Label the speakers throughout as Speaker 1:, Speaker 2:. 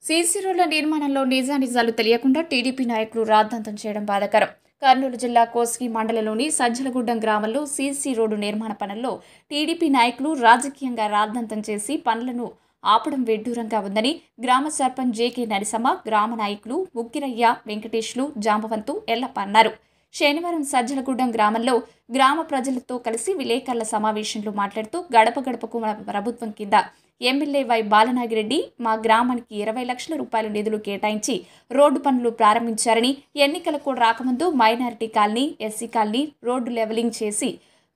Speaker 1: CC రోడ్ల నిర్మాణంలో నిజానిజాలు తెలియకుండా టీడీపీ నాయకులు రాద్ధాంతం చేయడం బాధాకరం. కర్నూలు జిల్లా కోస్గి మండలంలోని సజ్జలగుడ్డం గ్రామంలో సీసీ రోడ్డు నిర్మాణ పనుల్లో టీడీపీ నాయకులు రాజకీయంగా రాద్ధాంతం చేసి పనులను ఆపడం విడ్డూరంగా ఉందని గ్రామ సర్పంచ్ జేకే నరసమ్మ, గ్రామ నాయకులు ముక్కిరయ్య, వెంకటేష్లు, జాంబవంతు, ఎల్లప్ప అన్నారు. శనివారం సజ్జలగుడ్డం గ్రామంలో గ్రామ ప్రజలతో కలిసి విలేకరుల సమావేశంలో మాట్లాడుతూ గడప గడపకు మన ప్రభుత్వం కింద ఎమ్మెల్యే వై బాలనాగిరెడ్డి మా గ్రామానికి 20 లక్షల రూపాయల నిధులు కేటాయించి రోడ్డు పనులు ప్రారంభించారని, ఎన్నికల కోడ్ రాకముందు minority colony, SC colony road levelling చేసి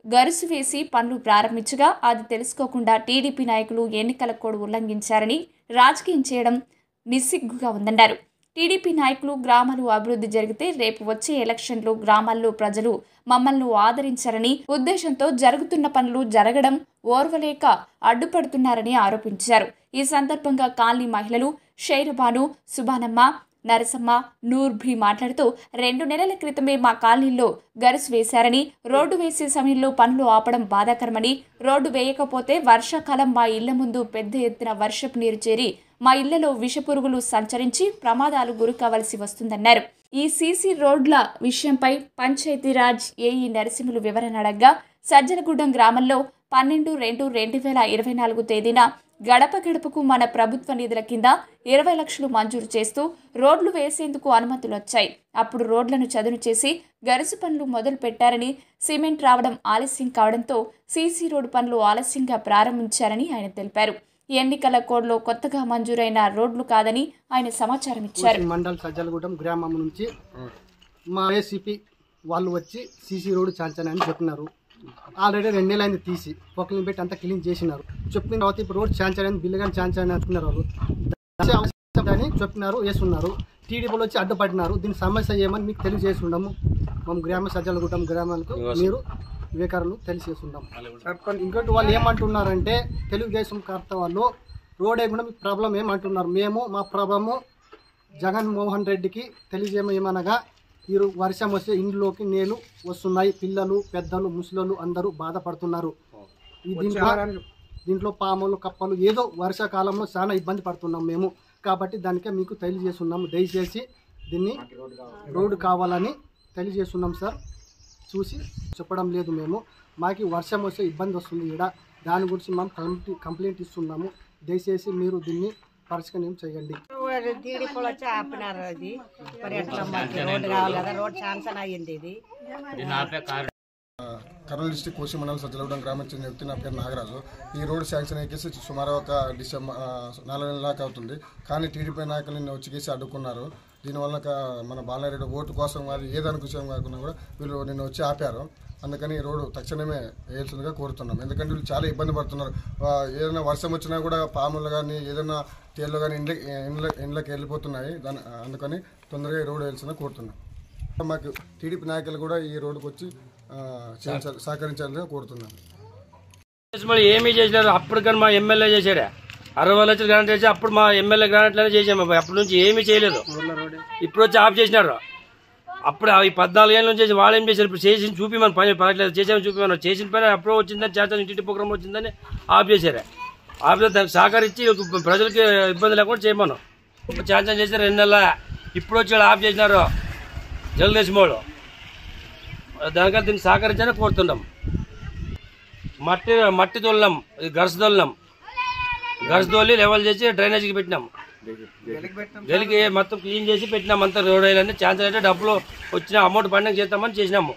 Speaker 1: గరుసు వేసి పనులు ప్రారంభించగా అది తెలుసుకోకుండా టీడీపీ నాయకులు ఎన్నికల కోడ్ ఉల్లంఘించారని రాజకీయం చేయడం నిస్సిగ్గుగా ఉందన్నారు. టీడీపీ నాయకులు గ్రామాలు అభివృద్ధి జరిగితే రేపు వచ్చే ఎలక్షన్లో గ్రామాల్లో ప్రజలు మమ్మల్ని ఆదరించారని ఉద్దేశంతో జరుగుతున్న పనులు జరగడం ఓర్వలేక అడ్డుపడుతున్నారని ఆరోపించారు. ఈ సందర్భంగా కాలనీ మహిళలు షైరబాను, సుబానమ్మ, నరసమ్మ, నూర్భి మాట్లాడుతూ 2 నెలల క్రితమే మా కాలనీలో గరుసు వేశారని, రోడ్డు వేసే సమయంలో పనులు ఆపడం బాధాకరమని, రోడ్డు వేయకపోతే వర్షాకాలం మా ఇళ్ల ముందు పెద్ద ఎత్తున వర్షపు నీరు చేరి మా ఇళ్లలో విషపురుగులు సంచరించి ప్రమాదాలు గురి కావాల్సి వస్తుందన్నారు. ఈ సీసీ రోడ్ల విషయంపై పంచాయతీరాజ్ ఏఈ నరసింహులు వివరణ అడగ్గా సజ్జలగుడ్డం గ్రామంలో 12/2/2024 తేదీన గడప గడపకు మన ప్రభుత్వ నిధుల కింద 20 లక్షలు మంజూరు చేస్తూ రోడ్లు వేసేందుకు అనుమతులు వచ్చాయి. అప్పుడు రోడ్లను చదును చేసి గరుసు పనులు మొదలు పెట్టారని, సిమెంట్ రావడం ఆలస్యం కావడంతో సీసీ రోడ్డు పనులు ఆలస్యంగా ప్రారంభించారని ఆయన తెలిపారు. ఎన్నికల కోడ్లో కొత్తగా మంజూరైన రోడ్లు కాదని ఆయన సమాచారం ఇచ్చారు.
Speaker 2: మండల్ సజ్జలగూడెం గ్రామం నుంచి మా ఏసీపీ వాళ్ళు వచ్చి సీసీ రోడ్డు చాంచని అని చెప్పినారు. ఆల్రెడీ 2 నెలలు అయింది తీసి పొక్కలను పెట్టి అంతా క్లీన్ చేసినారు. చెప్పిన తర్వాత ఇప్పుడు రోడ్ చాంచని బిల్లు కానీ చాంచని అంటున్నారు. వాళ్ళు అని చెప్పినారు, వేస్తున్నారు. టీడీపీలో వచ్చి అడ్డుపడినారు. దీని సమస్య ఏమని మీకు తెలియజేస్తున్నాము. మా గ్రామ సజ్జలగూడెం గ్రామాలకు మీరు వివేకారులు తెలియజేస్తున్నాం. ఇంకోటి వాళ్ళు ఏమంటున్నారంటే తెలుగుదేశం కర్త వాళ్ళు రోడ్ వేయకుండా మీకు ప్రాబ్లం ఏమంటున్నారు. మేము మా ప్రాబ్లము జగన్మోహన్ రెడ్డికి తెలియజేయమనగా మీరు వర్షం వస్తే ఇంట్లోకి నీళ్ళు వస్తున్నాయి, పిల్లలు, పెద్దలు, ముసలోళ్ళు అందరూ బాధపడుతున్నారు. దీంట్లో పాములు, కప్పలు ఏదో వర్షాకాలంలో చాలా ఇబ్బంది పడుతున్నాం మేము. కాబట్టి దానికే మీకు తెలియజేస్తున్నాము. దయచేసి దీన్ని రోడ్డు కావాలని తెలియజేస్తున్నాం సార్. చూసి చెప్పడం లేదు మేము. మాకు వర్షం వస్తే ఇబ్బంది వస్తుంది ఇక్కడ. దాని గురించి మేము కంప్లైంట్ ఇస్తున్నాము. దయచేసి మీరు దీన్ని పరిష్కారం చేయండి.
Speaker 3: టీడీపీలో వచ్చి ఆపినారు. అది మరి ఎట్లా రోడ్డు కావాలి కదా, రోడ్ శాంక్షన్ అయ్యింది. ఇది
Speaker 4: కర్నూలు డిస్ట్రిక్ట్ కోసి మండలం సజ్జలగూడెం గ్రామం చెందిన వ్యక్తి. నా పేరు నాగరాజు. ఈ రోడ్డు శాంక్షన్ అయ్యేసి సుమారు ఒక డిసెంబర్ 4 నెలల దాకా అవుతుంది. కానీ టీడీపీ నాయకులు నిన్న వచ్చి అడ్డుకున్నారు. దీనివల్ల మన బాలనారెడ్డి ఓటు కోసం వారు ఏదానికి విషయం కాకుండా కూడా వీళ్ళు నిన్న వచ్చి ఆపారు. అందుకని ఈ రోడ్డు తక్షణమే వేయాల్సిందిగా కోరుతున్నాం. ఎందుకంటే వీళ్ళు చాలా ఇబ్బంది పడుతున్నారు. ఏదైనా వర్షం వచ్చినా కూడా పాములు కానీ ఏదైనా తేళ్ళు కానీ ఇండ్లకి వెళ్ళిపోతున్నాయి. అందుకని తొందరగా ఈ రోడ్డు వేయాల్సిందిగా కోరుతున్నాం. మాకు టీడీపీ నాయకులు కూడా ఈ రోడ్డుకు వచ్చి సహకరించాలని కోరుతున్నాం.
Speaker 5: ఏమీ చేసినారు. అప్పుడు కానీ మా ఎమ్మెల్యే చేశాడే 60 లక్షలు గ్రాంట్ చేసి అప్పుడు మా ఎమ్మెల్యే గ్రాంట్లనే చేసాము. అప్పటి నుంచి ఏమీ చేయలేదు. ఇప్పుడు వచ్చి ఆఫ్ చేసినారు. అప్పుడు ఈ 14 ఏళ్ళ నుంచి వాళ్ళు ఏం చేశారు. ఇప్పుడు చేసి చూపిమని పని పడట్లేదు. చేసామని చూపిమన్నారు. చేసిన పని అప్పుడు వచ్చిందని చేస్తాను ఇంటి ప్రోగ్రామ్ వచ్చిందని ఆఫ్ చేశారు. ఆఫ్ చేసి సహకరించి ప్రజలకి ఇబ్బంది లేకుండా చేయమను. ఛాన్సన్ చేసి 2 నెలల ఇప్పుడు వచ్చి వాళ్ళు ఆఫ్ చేసినారు తెలుగుదేశం వాళ్ళు. దానికని దీన్ని సహకరించాలని కోరుతున్నాం. మట్టి తోలినాం, గరుసు తోలినాం. గరుసు తోలి లెవెల్ చేసి డ్రైనేజీకి పెట్టినాం. గెలికి మొత్తం క్లీన్ చేసి పెట్టినాం. అంతా రోడ్ వేయాలని ఛాన్స్ అయితే డబ్బులు వచ్చిన అమౌంట్ పండుగ చేస్తామని చేసినాము.